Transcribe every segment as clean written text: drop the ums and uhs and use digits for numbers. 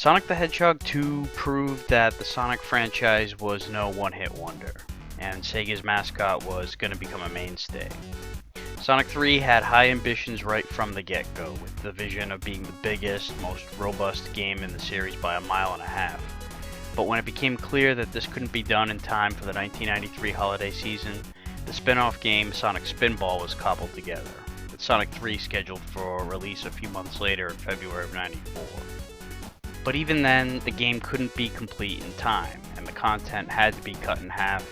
Sonic the Hedgehog 2 proved that the Sonic franchise was no one-hit wonder, and Sega's mascot was going to become a mainstay. Sonic 3 had high ambitions right from the get-go, with the vision of being the biggest, most robust game in the series by a mile and a half. But when it became clear that this couldn't be done in time for the 1993 holiday season, the spin-off game Sonic Spinball was cobbled together, with Sonic 3 scheduled for release a few months later in February of '94. But even then, the game couldn't be complete in time, and the content had to be cut in half,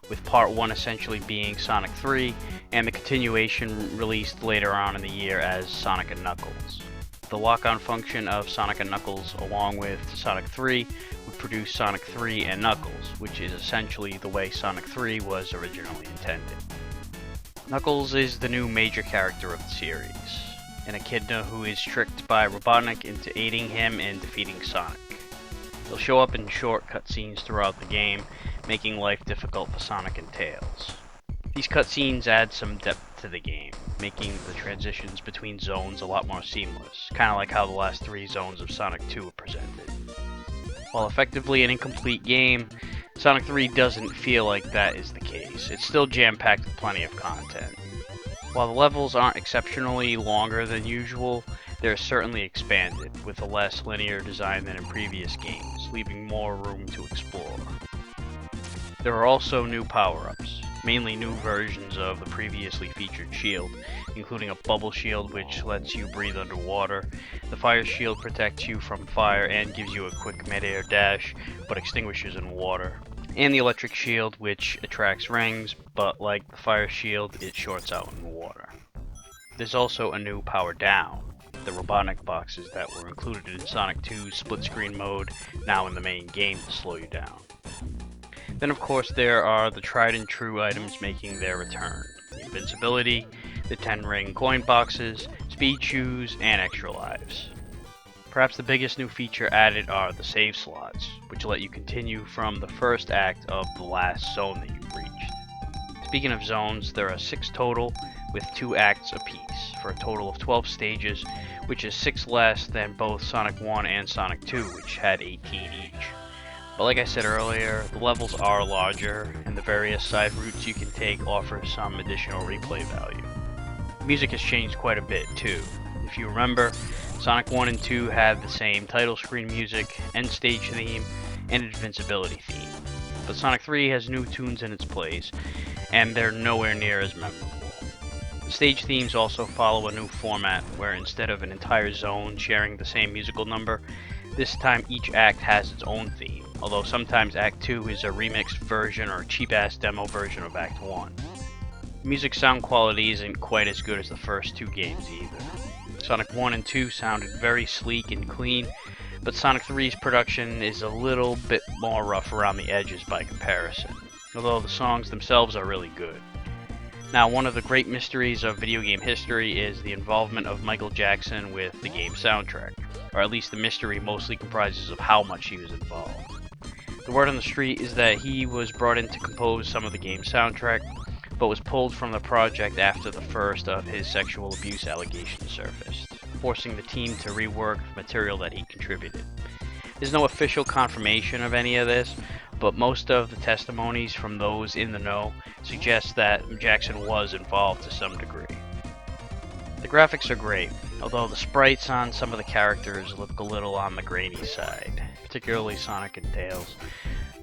with Part 1 essentially being Sonic 3, and the continuation released later on in the year as Sonic & Knuckles. The lock-on function of Sonic & Knuckles, along with Sonic 3, would produce Sonic 3 and Knuckles, which is essentially the way Sonic 3 was originally intended. Knuckles is the new major character of the series, an echidna who is tricked by Robotnik into aiding him in defeating Sonic. He'll show up in short cutscenes throughout the game, making life difficult for Sonic and Tails. These cutscenes add some depth to the game, making the transitions between zones a lot more seamless, kinda like how the last 3 zones of Sonic 2 were presented. While effectively an incomplete game, Sonic 3 doesn't feel like that is the case. It's still jam-packed with plenty of content. While the levels aren't exceptionally longer than usual, they're certainly expanded, with a less linear design than in previous games, leaving more room to explore. There are also new power-ups, mainly new versions of the previously featured shield, including a bubble shield which lets you breathe underwater. The fire shield protects you from fire and gives you a quick mid-air dash, but extinguishes in water. And the electric shield, which attracts rings, but like the fire shield, it shorts out in water. There's also a new power down, the Robotnik boxes that were included in Sonic 2's split-screen mode, now in the main game to slow you down. Then of course there are the tried and true items making their return: the invincibility, the 10-ring coin boxes, speed shoes, and extra lives. Perhaps the biggest new feature added are the save slots, which let you continue from the first act of the last zone that you've reached. Speaking of zones, there are 6 total, with 2 acts apiece, for a total of 12 stages, which is 6 less than both Sonic 1 and Sonic 2, which had 18 each. But like I said earlier, the levels are larger, and the various side routes you can take offer some additional replay value. The music has changed quite a bit too. If you remember, Sonic 1 and 2 had the same title screen music, end stage theme, and invincibility theme. But Sonic 3 has new tunes in its place, and they're nowhere near as memorable. The stage themes also follow a new format, where instead of an entire zone sharing the same musical number, this time each act has its own theme, although sometimes Act 2 is a remixed version or a cheap-ass demo version of Act 1. The music sound quality isn't quite as good as the first 2 games either. Sonic 1 and 2 sounded very sleek and clean, but Sonic 3's production is a little bit more rough around the edges by comparison, although the songs themselves are really good. Now, one of the great mysteries of video game history is the involvement of Michael Jackson with the game soundtrack, or at least the mystery mostly comprises of how much he was involved. The word on the street is that he was brought in to compose some of the game's soundtrack, but was pulled from the project after the first of his sexual abuse allegations surfaced, forcing the team to rework the material that he contributed. There's no official confirmation of any of this, but most of the testimonies from those in the know suggest that Jackson was involved to some degree. The graphics are great, although the sprites on some of the characters look a little on the grainy side, particularly Sonic and Tails.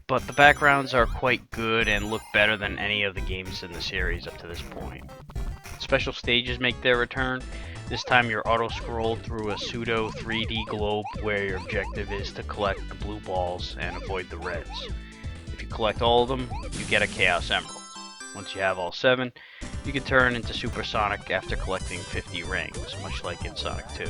But the backgrounds are quite good and look better than any of the games in the series up to this point. Special stages make their return. This time you're auto-scrolled through a pseudo 3D globe where your objective is to collect the blue balls and avoid the reds. If you collect all of them, you get a Chaos Emerald. Once you have all 7, you can turn into Super Sonic after collecting 50 rings, much like in Sonic 2.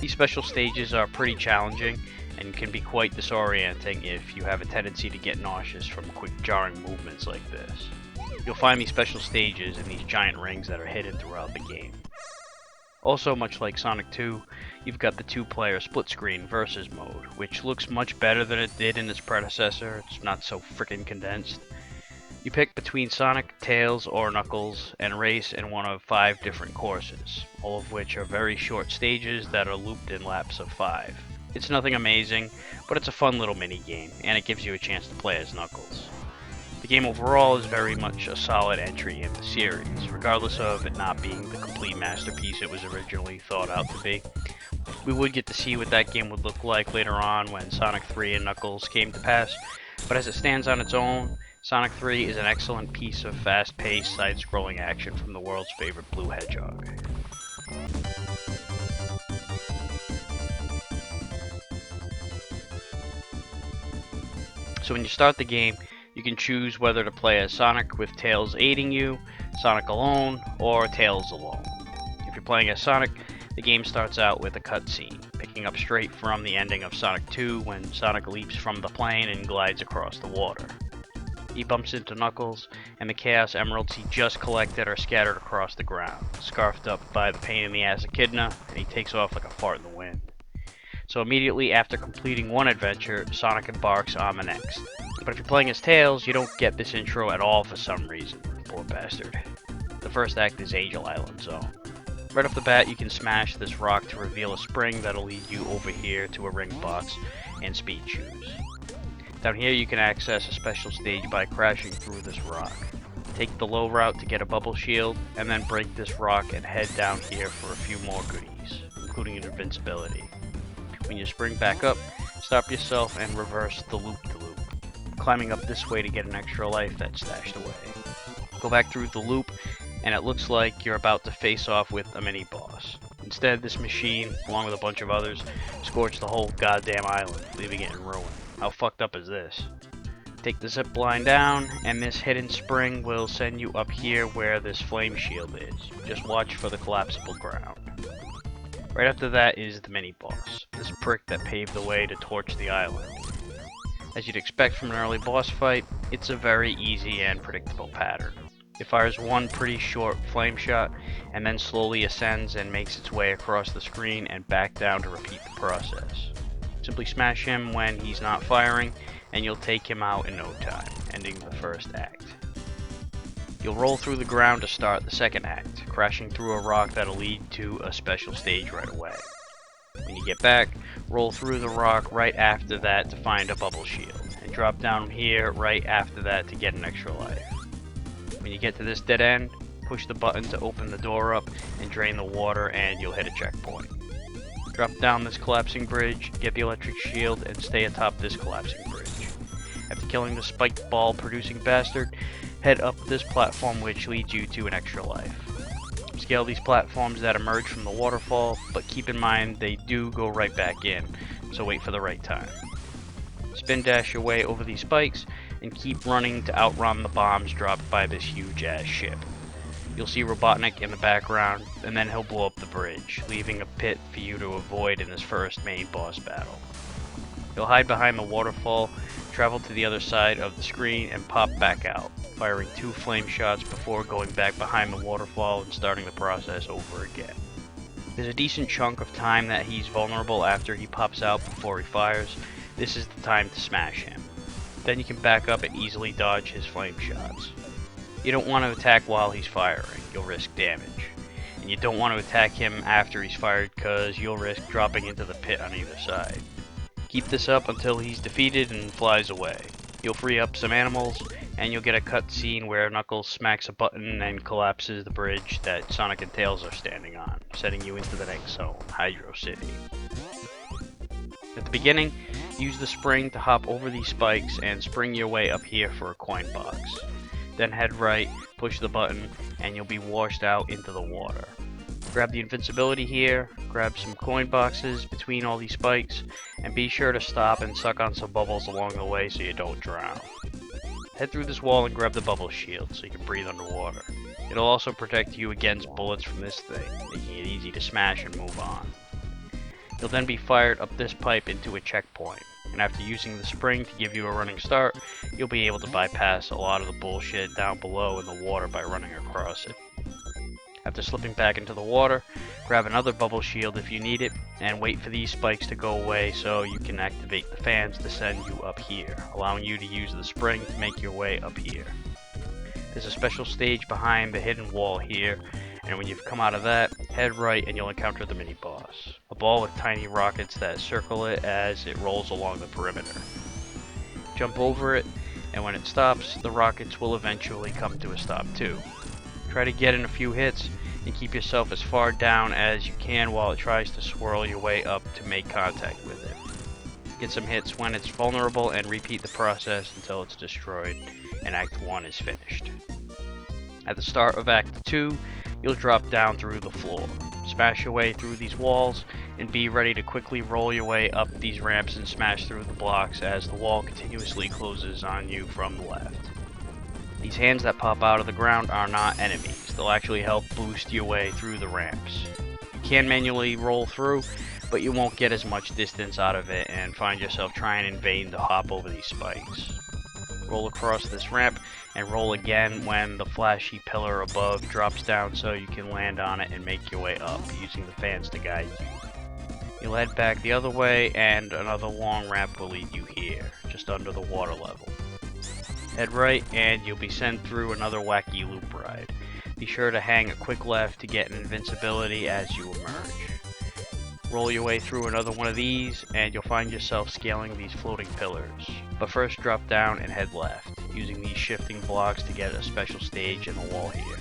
These special stages are pretty challenging, and can be quite disorienting if you have a tendency to get nauseous from quick jarring movements like this. You'll find these special stages in these giant rings that are hidden throughout the game. Also, much like Sonic 2, you've got the 2-player split-screen versus mode, which looks much better than it did in its predecessor. It's not so frickin' condensed. You pick between Sonic, Tails, or Knuckles, and race in one of 5 different courses, all of which are very short stages that are looped in laps of 5. It's nothing amazing, but it's a fun little mini game, and it gives you a chance to play as Knuckles. The game overall is very much a solid entry in the series, regardless of it not being the complete masterpiece it was originally thought out to be. We would get to see what that game would look like later on when Sonic 3 and Knuckles came to pass, but as it stands on its own, Sonic 3 is an excellent piece of fast-paced, side-scrolling action from the world's favorite blue hedgehog. So when you start the game, you can choose whether to play as Sonic with Tails aiding you, Sonic alone, or Tails alone. If you're playing as Sonic, the game starts out with a cutscene, picking up straight from the ending of Sonic 2 when Sonic leaps from the plane and glides across the water. He bumps into Knuckles, and the Chaos Emeralds he just collected are scattered across the ground, scarfed up by the pain in the ass Echidna, and he takes off like a fart in the wind. So immediately after completing one adventure, Sonic embarks on the next. But if you're playing as Tails, you don't get this intro at all for some reason. Poor bastard. The first act is Angel Island Zone. Right off the bat, you can smash this rock to reveal a spring that'll lead you over here to a ring box and speed shoes. Down here you can access a special stage by crashing through this rock. Take the low route to get a bubble shield, and then break this rock and head down here for a few more goodies, including an invincibility. When you spring back up, stop yourself and reverse the loop-de-loop, climbing up this way to get an extra life that's stashed away. Go back through the loop, and it looks like you're about to face off with a mini-boss. Instead, this machine, along with a bunch of others, scorched the whole goddamn island, leaving it in ruin. How fucked up is this? Take the zip line down, and this hidden spring will send you up here where this flame shield is. Just watch for the collapsible ground. Right after that is the mini-boss, this prick that paved the way to torch the island. As you'd expect from an early boss fight, it's a very easy and predictable pattern. It fires one pretty short flame shot, and then slowly ascends and makes its way across the screen and back down to repeat the process. Simply smash him when he's not firing, and you'll take him out in no time, ending the first act. You'll roll through the ground to start the second act, crashing through a rock that'll lead to a special stage right away. When you get back, roll through the rock right after that to find a bubble shield, and drop down here right after that to get an extra life. When you get to this dead end, push the button to open the door up and drain the water and you'll hit a checkpoint. Drop down this collapsing bridge, get the electric shield, and stay atop this collapsing bridge. After killing the spiked ball producing bastard, head up this platform which leads you to an extra life. Scale these platforms that emerge from the waterfall, but keep in mind they do go right back in, so wait for the right time. Spin dash your way over these spikes, and keep running to outrun the bombs dropped by this huge ass ship. You'll see Robotnik in the background, and then he'll blow up the bridge, leaving a pit for you to avoid in this first main boss battle. You'll hide behind the waterfall, travel to the other side of the screen, and pop back out, firing 2 flame shots before going back behind the waterfall and starting the process over again. There's a decent chunk of time that he's vulnerable after he pops out before he fires. This is the time to smash him. Then you can back up and easily dodge his flame shots. You don't want to attack while he's firing, you'll risk damage. And you don't want to attack him after he's fired because you'll risk dropping into the pit on either side. Keep this up until he's defeated and flies away. You'll free up some animals, and you'll get a cutscene where Knuckles smacks a button and collapses the bridge that Sonic and Tails are standing on, setting you into the next zone, Hydrocity. At the beginning, use the spring to hop over these spikes and spring your way up here for a coin box. Then head right, push the button, and you'll be washed out into the water. Grab the invincibility here, grab some coin boxes between all these spikes, and be sure to stop and suck on some bubbles along the way so you don't drown. Head through this wall and grab the bubble shield so you can breathe underwater. It'll also protect you against bullets from this thing, making it easy to smash and move on. You'll then be fired up this pipe into a checkpoint, and after using the spring to give you a running start, you'll be able to bypass a lot of the bullshit down below in the water by running across it. After slipping back into the water, grab another bubble shield if you need it, and wait for these spikes to go away so you can activate the fans to send you up here, allowing you to use the spring to make your way up here. There's a special stage behind the hidden wall here, and when you've come out of that, head right and you'll encounter the mini-boss. boss, a ball with tiny rockets that circle it as it rolls along the perimeter. Jump over it, and when it stops, the rockets will eventually come to a stop too. Try to get in a few hits, and keep yourself as far down as you can while it tries to swirl your way up to make contact with it. Get some hits when it's vulnerable and repeat the process until it's destroyed and Act 1 is finished. At the start of Act 2, you'll drop down through the floor, smash your way through these walls, and be ready to quickly roll your way up these ramps and smash through the blocks as the wall continuously closes on you from the left. These hands that pop out of the ground are not enemies. They'll actually help boost your way through the ramps. You can manually roll through, but you won't get as much distance out of it and find yourself trying in vain to hop over these spikes. Roll across this ramp and roll again when the flashy pillar above drops down so you can land on it and make your way up using the fans to guide you. You'll head back the other way and another long ramp will lead you here, just under the water level. Head right and you'll be sent through another wacky loop ride. Be sure to hang a quick left to get an invincibility as you emerge. Roll your way through another one of these and you'll find yourself scaling these floating pillars. But first drop down and head left, using these shifting blocks to get a special stage in the wall here.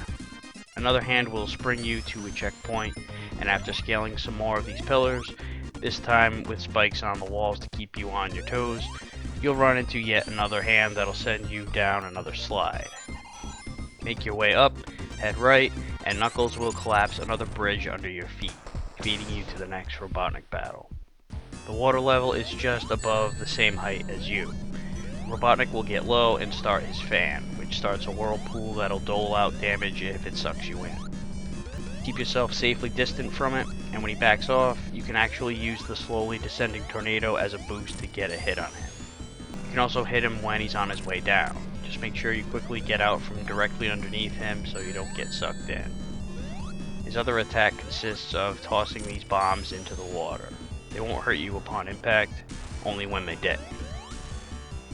Another hand will spring you to a checkpoint, and after scaling some more of these pillars, this time with spikes on the walls to keep you on your toes, you'll run into yet another hand that'll send you down another slide. Make your way up, head right, and Knuckles will collapse another bridge under your feet, feeding you to the next Robotnik battle. The water level is just above the same height as you. Robotnik will get low and start his fan, which starts a whirlpool that'll dole out damage if it sucks you in. Keep yourself safely distant from it, and when he backs off, you can actually use the slowly descending tornado as a boost to get a hit on him. You can also hit him when he's on his way down. Just make sure you quickly get out from directly underneath him so you don't get sucked in. His other attack consists of tossing these bombs into the water. They won't hurt you upon impact, only when they detonate.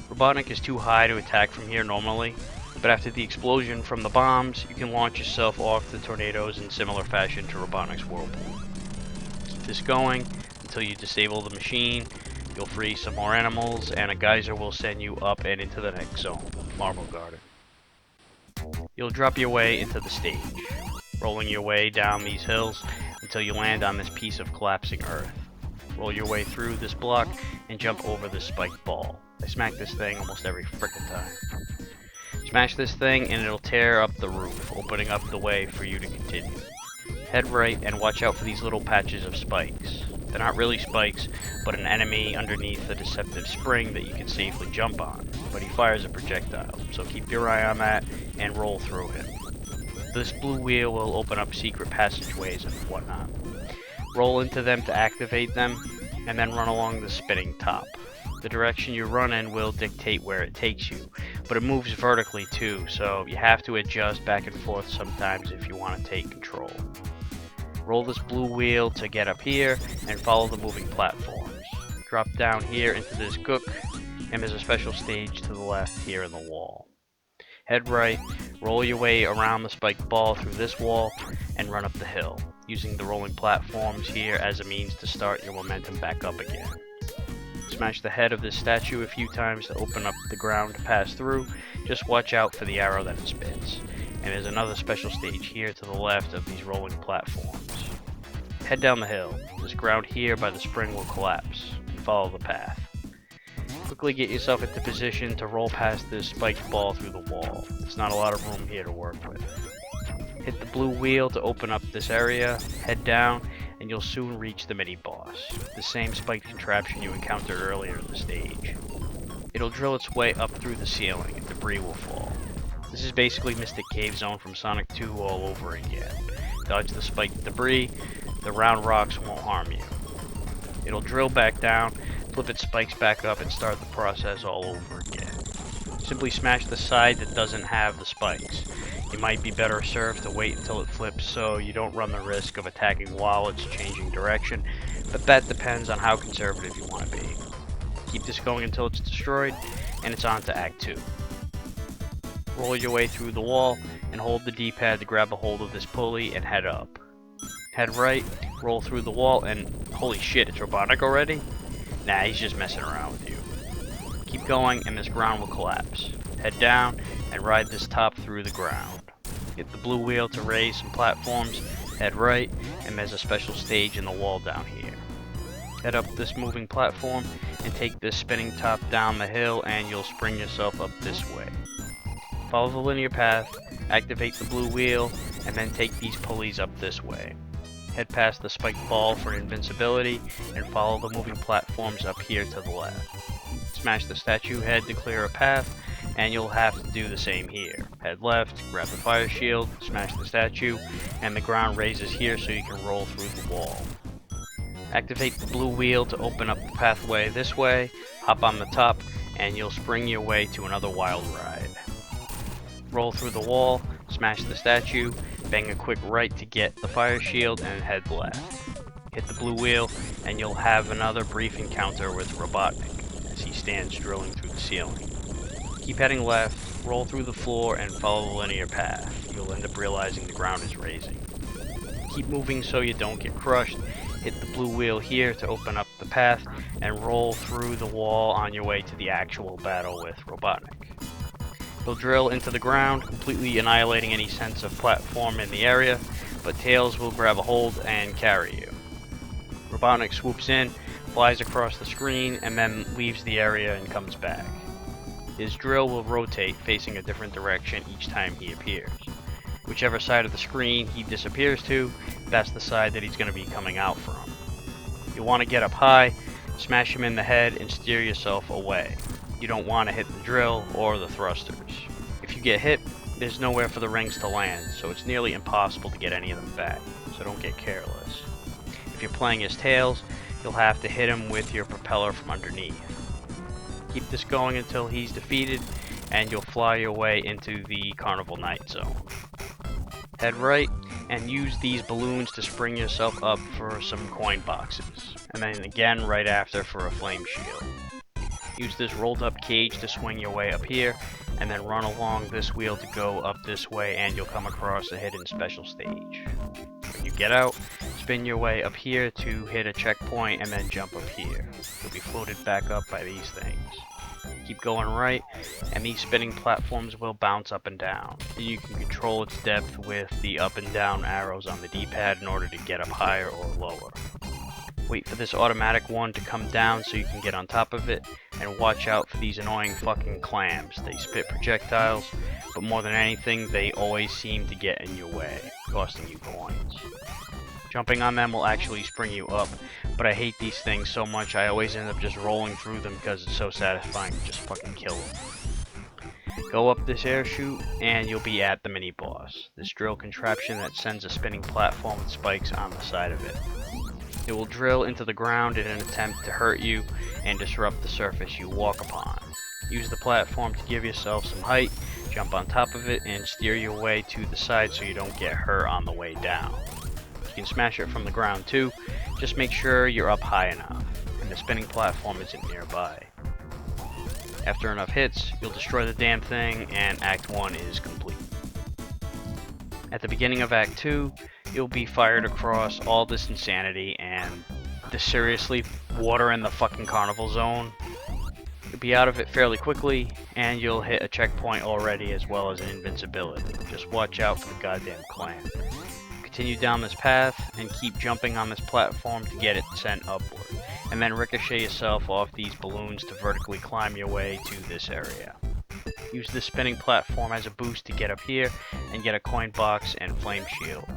Robotnik is too high to attack from here normally, but after the explosion from the bombs, you can launch yourself off the tornadoes in similar fashion to Robotnik's whirlpool. Keep this going until you disable the machine, you'll free some more animals, and a geyser will send you up and into the next zone, Marble Garden. You'll drop your way into the stage, rolling your way down these hills until you land on this piece of collapsing earth. Roll your way through this block and jump over this spiked ball. I smack this thing almost every frickin' time. Smash this thing and it'll tear up the roof, opening up the way for you to continue. Head right and watch out for these little patches of spikes. They're not really spikes, but an enemy underneath a deceptive spring that you can safely jump on, but he fires a projectile, so keep your eye on that and roll through him. This blue wheel will open up secret passageways and whatnot. Roll into them to activate them, and then run along the spinning top. The direction you run in will dictate where it takes you, but it moves vertically too, so you have to adjust back and forth sometimes if you want to take control. Roll this blue wheel to get up here, and follow the moving platforms. Drop down here into this gook, and there's a special stage to the left here in the wall. Head right, roll your way around the spiked ball through this wall, and run up the hill, using the rolling platforms here as a means to start your momentum back up again. Smash the head of this statue a few times to open up the ground to pass through. Just watch out for the arrow that it spits. And there's another special stage here to the left of these rolling platforms. Head down the hill. This ground here by the spring will collapse, and follow the path. Quickly get yourself into position to roll past this spiked ball through the wall. There's not a lot of room here to work with. Hit the blue wheel to open up this area, head down, and you'll soon reach the mini-boss, the same spiked contraption you encountered earlier in the stage. It'll drill its way up through the ceiling and debris will fall. This is basically Mystic Cave Zone from Sonic 2 all over again. Dodge the spiked debris, the round rocks won't harm you. It'll drill back down, flip its spikes back up, and start the process all over again. Simply smash the side that doesn't have the spikes. You might be better served to wait until it flips so you don't run the risk of attacking while it's changing direction, but that depends on how conservative you want to be. Keep this going until it's destroyed, and it's on to Act 2. Roll your way through the wall, and hold the D-pad to grab a hold of this pulley and head up. Head right, Roll through the wall and holy shit, it's robotic already? Nah, he's just messing around with you. Keep going and this ground will collapse. Head down and ride this top through the ground. Hit the blue wheel to raise some platforms, head right, and there's a special stage in the wall down here. Head up this moving platform and take this spinning top down the hill and you'll spring yourself up this way. Follow the linear path, activate the blue wheel, and then take these pulleys up this way. Head past the spiked ball for invincibility and follow the moving platforms up here to the left. Smash the statue head to clear a path, and you'll have to do the same here. Head left, grab the fire shield, smash the statue, and the ground raises here so you can roll through the wall. Activate the blue wheel to open up the pathway this way, hop on the top, and you'll spring your way to another wild ride. Roll through the wall, smash the statue, bang a quick right to get the fire shield, and head left. Hit the blue wheel, and you'll have another brief encounter with Robotnik as he stands drilling through the ceiling. Keep heading left, roll through the floor, and follow the linear path. You'll end up realizing the ground is raising. Keep moving so you don't get crushed. Hit the blue wheel here to open up the path, and roll through the wall on your way to the actual battle with Robotnik. He'll drill into the ground, completely annihilating any sense of platform in the area, but Tails will grab a hold and carry you. Robotnik swoops in, flies across the screen, and then leaves the area and comes back. His drill will rotate, facing a different direction each time he appears. Whichever side of the screen he disappears to, that's the side that he's going to be coming out from. You'll want to get up high, smash him in the head, and steer yourself away. You don't want to hit the drill or the thrusters. If you get hit, there's nowhere for the rings to land, so it's nearly impossible to get any of them back, so don't get careless. If you're playing as Tails, you'll have to hit him with your propeller from underneath. Keep this going until he's defeated, and you'll fly your way into the Carnival Night zone. Head right, and use these balloons to spring yourself up for some coin boxes, and then again right after for a flame shield. Use this rolled up cage to swing your way up here, and then run along this wheel to go up this way, and you'll come across a hidden special stage. When you get out, spin your way up here to hit a checkpoint and then jump up here. You'll be floated back up by these things. Keep going right, and these spinning platforms will bounce up and down. You can control its depth with the up and down arrows on the D-pad in order to get up higher or lower. Wait for this automatic one to come down so you can get on top of it, and watch out for these annoying fucking clams. They spit projectiles, but more than anything, they always seem to get in your way, costing you coins. Jumping on them will actually spring you up, but I hate these things so much I always end up just rolling through them because it's so satisfying to just fucking kill them. Go up this air chute and you'll be at the mini boss, this drill contraption that sends a spinning platform with spikes on the side of it. It will drill into the ground in an attempt to hurt you and disrupt the surface you walk upon. Use the platform to give yourself some height, jump on top of it, and steer your way to the side so you don't get hurt on the way down. You can smash it from the ground too, just make sure you're up high enough, and the spinning platform isn't nearby. After enough hits, you'll destroy the damn thing, and Act 1 is complete. At the beginning of Act 2, you'll be fired across all this insanity and the seriously water in the fucking carnival zone. You'll be out of it fairly quickly, and you'll hit a checkpoint already as well as an invincibility. Just watch out for the goddamn clam. Continue down this path and keep jumping on this platform to get it sent upward, and then ricochet yourself off these balloons to vertically climb your way to this area. Use this spinning platform as a boost to get up here and get a coin box and flame shield,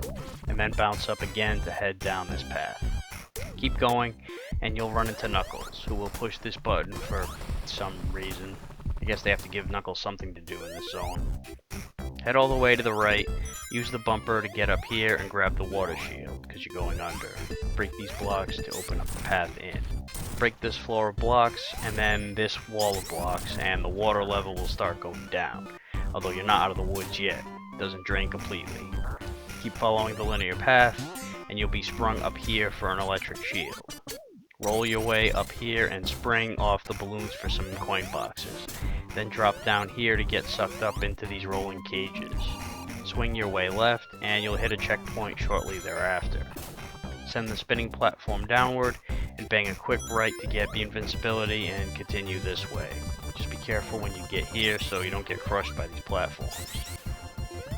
and then bounce up again to head down this path. Keep going, and you'll run into Knuckles, who will push this button for some reason. I guess they have to give Knuckles something to do in this zone. Head all the way to the right, use the bumper to get up here and grab the water shield, because you're going under. Break these blocks to open up the path in. Break this floor of blocks, and then this wall of blocks, and the water level will start going down. Although you're not out of the woods yet. It doesn't drain completely. Keep following the linear path, and you'll be sprung up here for an electric shield. Roll your way up here and spring off the balloons for some coin boxes. Then drop down here to get sucked up into these rolling cages. Swing your way left, and you'll hit a checkpoint shortly thereafter. send the spinning platform downward, and bang a quick right to get the invincibility and continue this way. Just be careful when you get here so you don't get crushed by these platforms.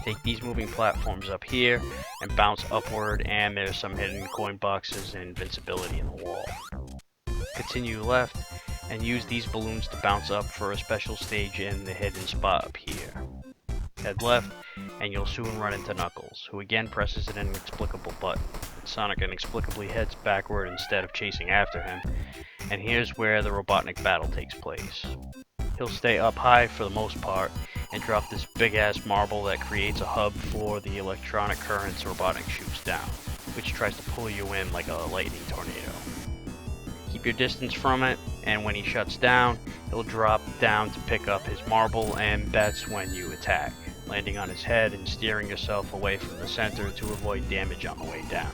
Take these moving platforms up here and bounce upward, and there's some hidden coin boxes and invincibility in the wall. Continue left and use these balloons to bounce up for a special stage in the hidden spot up here. Head left and you'll soon run into Knuckles, who again presses an inexplicable button. Sonic inexplicably heads backward instead of chasing after him, and here's where the Robotnik battle takes place. He'll stay up high for the most part and drop this big ass marble that creates a hub for the electronic currents Robotnik shoots down, which tries to pull you in like a lightning tornado. Keep your distance from it, and when he shuts down, he'll drop down to pick up his marble, and that's when you attack, landing on his head and steering yourself away from the center to avoid damage on the way down.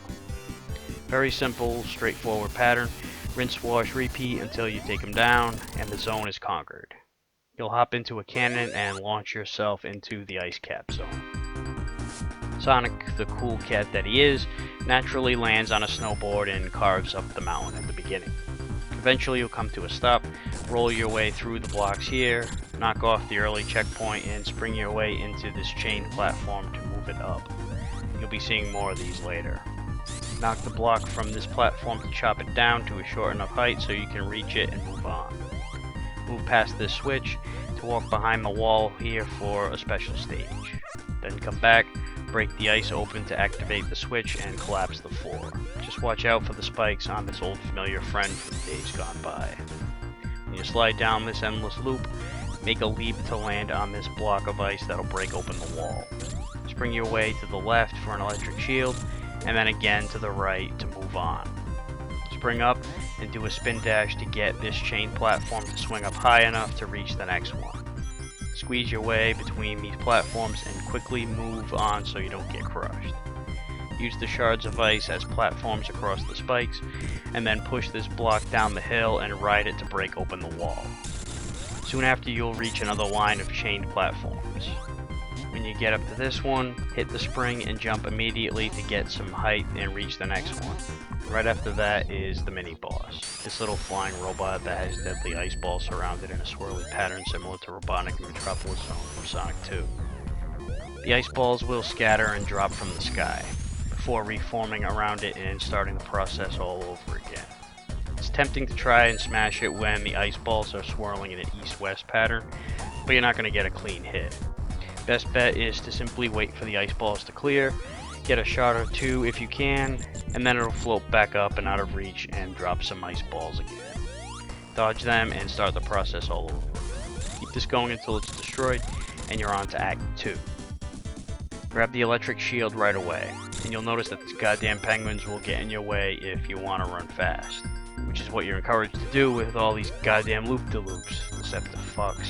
Very simple, straightforward pattern. Rinse, wash, repeat until you take him down and the zone is conquered. You'll hop into a cannon and launch yourself into the ice cap zone. Sonic, the cool cat that he is, naturally lands on a snowboard and carves up the mountain at the beginning. Eventually you'll come to a stop, roll your way through the blocks here, knock off the early checkpoint, and spring your way into this chain platform to move it up. You'll be seeing more of these later. Knock the block from this platform to chop it down to a short enough height so you can reach it and move on. Move past this switch to walk behind the wall here for a special stage. Then come back, break the ice open to activate the switch and collapse the floor. Just watch out for the spikes on this old familiar friend from days gone by. When you slide down this endless loop, make a leap to land on this block of ice that'll break open the wall. Spring your way to the left for an electric shield, and then again to the right to move on. Spring up and do a spin dash to get this chain platform to swing up high enough to reach the next one. Squeeze your way between these platforms and quickly move on so you don't get crushed. Use the shards of ice as platforms across the spikes, and then push this block down the hill and ride it to break open the wall. Soon after you'll reach another line of chained platforms. When you get up to this one, hit the spring and jump immediately to get some height and reach the next one. Right after that is the mini-boss, this little flying robot that has deadly ice balls surrounded in a swirly pattern similar to Robotnik and Metropolis Zone from Sonic 2. The ice balls will scatter and drop from the sky, before reforming around it and starting the process all over again. It's tempting to try and smash it when the ice balls are swirling in an east-west pattern, but you're not going to get a clean hit. Best bet is to simply wait for the ice balls to clear, get a shot or two if you can, and then it'll float back up and out of reach and drop some ice balls again. Dodge them and start the process all over. Keep this going until it's destroyed and you're on to Act 2. Grab the electric shield right away, and you'll notice that these goddamn penguins will get in your way if you want to run fast, which is what you're encouraged to do with all these goddamn loop-de-loops, deceptive fucks.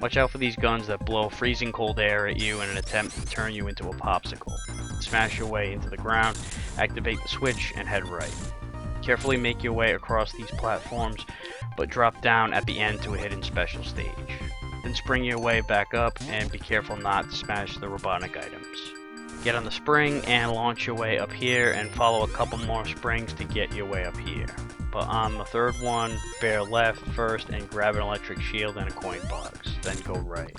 Watch out for these guns that blow freezing cold air at you in an attempt to turn you into a popsicle. Smash your way into the ground, activate the switch, and head right. Carefully make your way across these platforms, but drop down at the end to a hidden special stage. Then spring your way back up, and be careful not to smash the Robotnik items. Get on the spring and launch your way up here, and follow a couple more springs to get your way up here. But on the third one, bear left first and grab an electric shield and a coin box, then go right.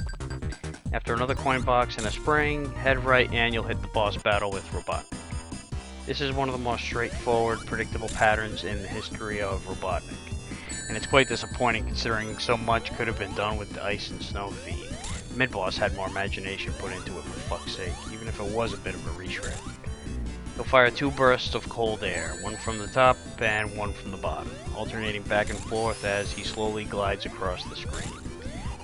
After another coin box and a spring, head right and you'll hit the boss battle with Robotnik. This is one of the most straightforward, predictable patterns in the history of Robotnik, and it's quite disappointing considering so much could have been done with the ice and snow feed. The mid-boss had more imagination put into it, for fuck's sake, even if it was a bit of a reshred. He'll fire two bursts of cold air, one from the top and one from the bottom, alternating back and forth as he slowly glides across the screen.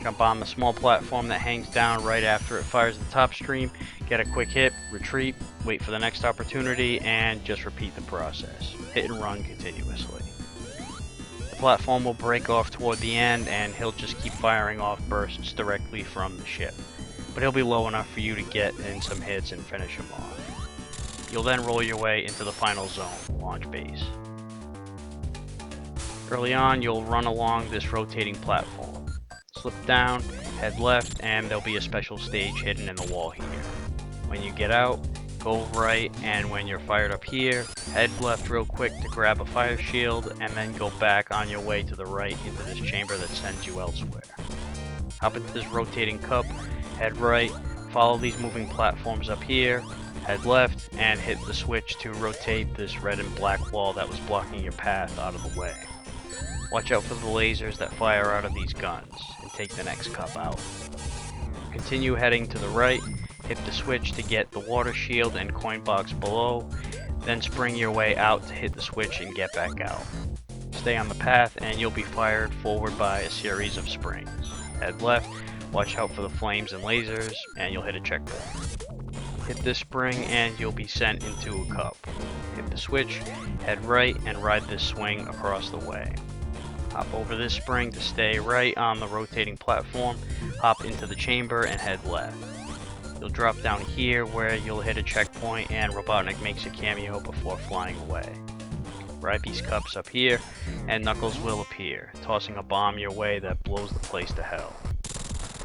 Jump on the small platform that hangs down right after it fires the top stream, get a quick hit, retreat, wait for the next opportunity, and just repeat the process. Hit and run continuously. The platform will break off toward the end and he'll just keep firing off bursts directly from the ship, but he'll be low enough for you to get in some hits and finish him off. You'll then roll your way into the final zone, launch base. Early on, you'll run along this rotating platform. Slip down, head left, and there'll be a special stage hidden in the wall here. When you get out, Go right, and when you're fired up here, head left real quick to grab a fire shield, and then go back on your way to the right into this chamber that sends you elsewhere. Hop into this rotating cup, head right, follow these moving platforms up here, head left, and hit the switch to rotate this red and black wall that was blocking your path out of the way. Watch out for the lasers that fire out of these guns, and take the next cup out. Continue heading to the right, hit the switch to get the water shield and coin box below, then spring your way out to hit the switch and get back out. Stay on the path and you'll be fired forward by a series of springs. Head left, watch out for the flames and lasers, and you'll hit a checkpoint. Hit this spring and you'll be sent into a cup. Hit the switch, head right, and ride this swing across the way. Hop over this spring to stay right on the rotating platform, hop into the chamber and head left. You'll drop down here where you'll hit a checkpoint and Robotnik makes a cameo before flying away. Ride these cups up here and Knuckles will appear, tossing a bomb your way that blows the place to hell.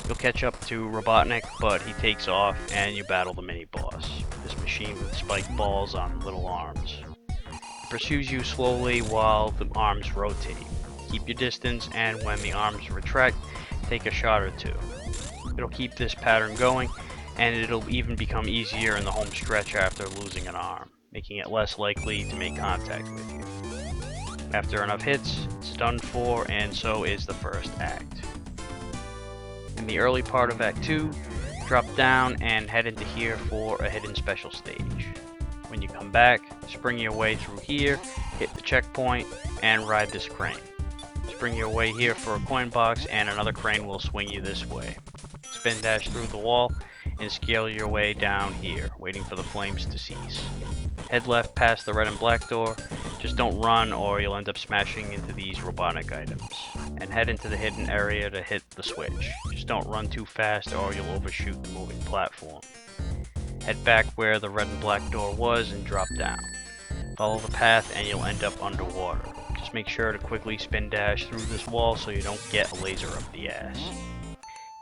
You'll catch up to Robotnik, but he takes off and you battle the mini-boss, this machine with spiked balls on little arms. It pursues you slowly while the arms rotate. Keep your distance, and when the arms retract, take a shot or two. It'll keep this pattern going, and it'll even become easier in the home stretch after losing an arm, making it less likely to make contact with you. After enough hits, it's done for, and so is the first act. In the early part of Act 2, drop down and head into here for a hidden special stage. When you come back, spring your way through here, hit the checkpoint, and ride this crane. Spring your way here for a coin box, and another crane will swing you this way. Spin dash through the wall, and scale your way down here, waiting for the flames to cease. Head left past the red and black door, just don't run or you'll end up smashing into these Robotnik items. And head into the hidden area to hit the switch. Just don't run too fast or you'll overshoot the moving platform. Head back where the red and black door was and drop down. Follow the path and you'll end up underwater. Just make sure to quickly spin dash through this wall so you don't get a laser up the ass.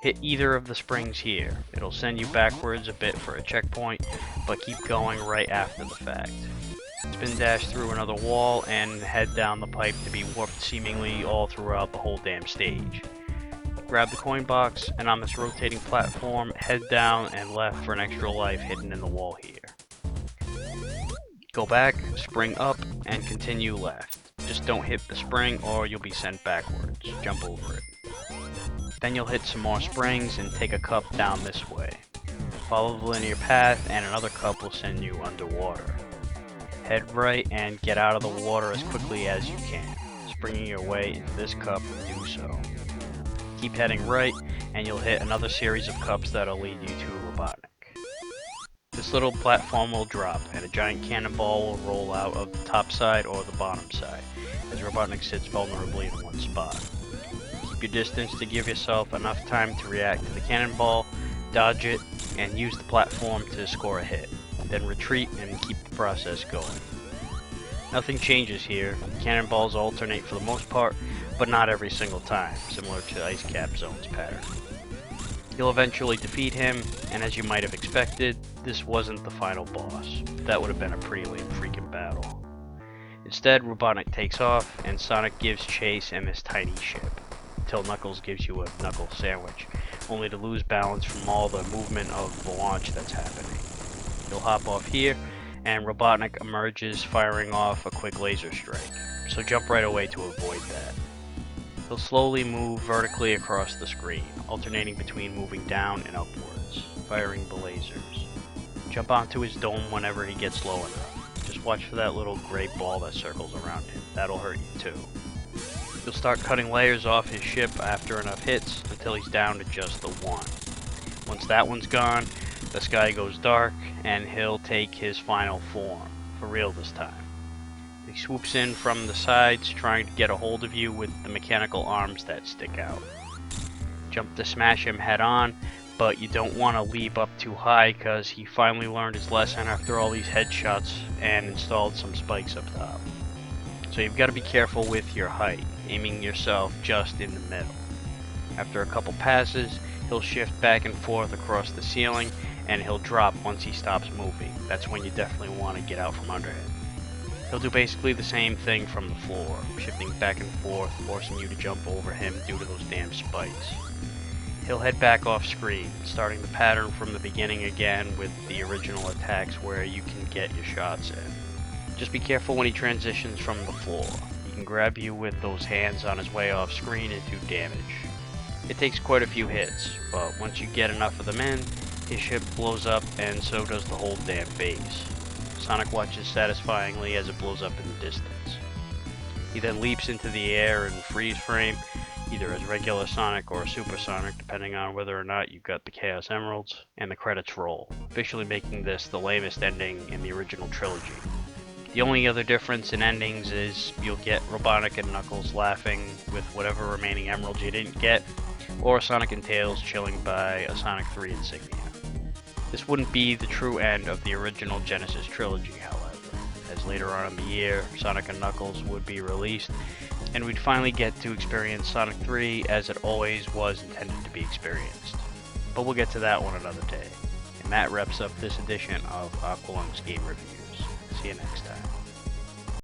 Hit either of the springs here. It'll send you backwards a bit for a checkpoint, but keep going right after the fact. Spin dash through another wall and head down the pipe to be warped seemingly all throughout the whole damn stage. Grab the coin box, and on this rotating platform, head down and left for an extra life hidden in the wall here. Go back, spring up, and continue left. Just don't hit the spring or you'll be sent backwards. Jump over it. Then you'll hit some more springs and take a cup down this way. Follow the linear path and another cup will send you underwater. Head right and get out of the water as quickly as you can. Springing your way into this cup, do so. Keep heading right and you'll hit another series of cups that'll lead you to Robotnik. This little platform will drop and a giant cannonball will roll out of the top side or the bottom side, as Robotnik sits vulnerably in one spot. Keep your distance to give yourself enough time to react to the cannonball, dodge it, and use the platform to score a hit. Then retreat and keep the process going. Nothing changes here. Cannonballs alternate for the most part, but not every single time, similar to Ice Cap Zone's pattern. You'll eventually defeat him, and as you might have expected, this wasn't the final boss. That would have been a pretty lame freaking battle. Instead, Robotnik takes off, and Sonic gives chase in this tiny ship, until Knuckles gives you a knuckle sandwich, only to lose balance from all the movement of the launch that's happening. You'll hop off here, and Robotnik emerges firing off a quick laser strike, so jump right away to avoid that. He'll slowly move vertically across the screen, alternating between moving down and upwards, firing the lasers. Jump onto his dome whenever he gets low enough. Just watch for that little gray ball that circles around him. That'll hurt you too. You'll start cutting layers off his ship after enough hits until he's down to just the one. Once that one's gone, the sky goes dark and he'll take his final form, for real this time. He swoops in from the sides, trying to get a hold of you with the mechanical arms that stick out. Jump to smash him head on, but you don't want to leap up too high because he finally learned his lesson after all these headshots and installed some spikes up top. So you've got to be careful with your height, aiming yourself just in the middle. After a couple passes, he'll shift back and forth across the ceiling, and he'll drop once he stops moving. That's when you definitely want to get out from under him. He'll do basically the same thing from the floor, shifting back and forth, forcing you to jump over him due to those damn spikes. He'll head back off screen, starting the pattern from the beginning again with the original attacks where you can get your shots in. Just be careful when he transitions from the floor. He can grab you with those hands on his way off screen and do damage. It takes quite a few hits, but once you get enough of them in, his ship blows up and so does the whole damn base. Sonic watches satisfyingly as it blows up in the distance. He then leaps into the air in freeze frame, either as regular Sonic or Super Sonic, depending on whether or not you've got the Chaos Emeralds, and the credits roll, officially making this the lamest ending in the original trilogy. The only other difference in endings is you'll get Robotnik and Knuckles laughing with whatever remaining emeralds you didn't get, or Sonic and Tails chilling by a Sonic 3 insignia. This wouldn't be the true end of the original Genesis trilogy, however, as later on in the year, Sonic and Knuckles would be released, and we'd finally get to experience Sonic 3 as it always was intended to be experienced. But we'll get to that one another day. And that wraps up this edition of Aqualung's Game Reviews. See you next time.